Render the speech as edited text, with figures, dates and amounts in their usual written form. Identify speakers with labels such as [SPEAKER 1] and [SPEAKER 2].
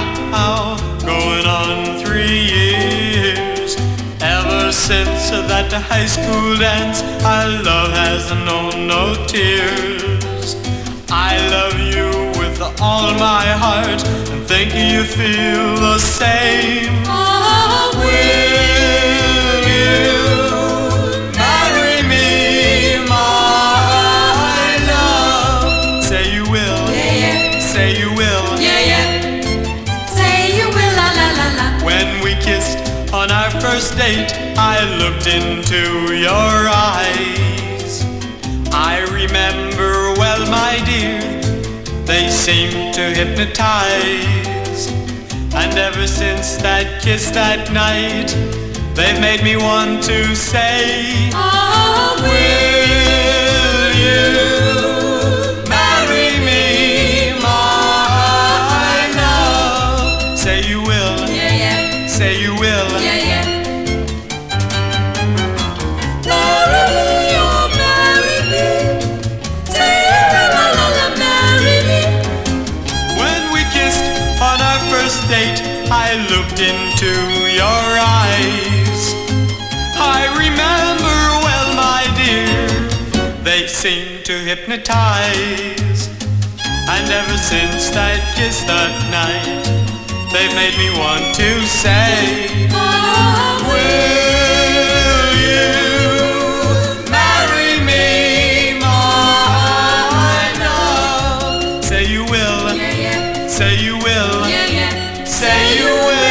[SPEAKER 1] now, going on 3 years. Ever since that high school dance, our love has known no tears. I love you with all my heart, and think you feel the same.
[SPEAKER 2] Oh,
[SPEAKER 1] will you marry me, my love? Say you will.
[SPEAKER 2] Yeah, yeah.
[SPEAKER 1] Say you will.
[SPEAKER 2] Yeah, yeah. Say you will, la la la la.
[SPEAKER 1] When we kissed on our first date, I looked into your eyes. I remember well, my dear, they seemed to hypnotize. And ever since that kiss that night, they've made me want to say,
[SPEAKER 2] Oh,
[SPEAKER 1] will you marry me, my love? Say you will.
[SPEAKER 2] yeah, yeah.
[SPEAKER 1] Say you will.
[SPEAKER 2] Yeah, yeah. Marry me, oh, marry me. Say you will, la la la, marry me.
[SPEAKER 1] When we kissed on our first date, I looked into your eyes. I remember well, my dear, they seemed to hypnotize. And ever since that kiss that night, they've made me want to say,
[SPEAKER 2] Oh,
[SPEAKER 1] will you marry me, my love? Say you will.
[SPEAKER 2] yeah, yeah.
[SPEAKER 1] Say you will.
[SPEAKER 2] Yeah, yeah.
[SPEAKER 1] Say you will.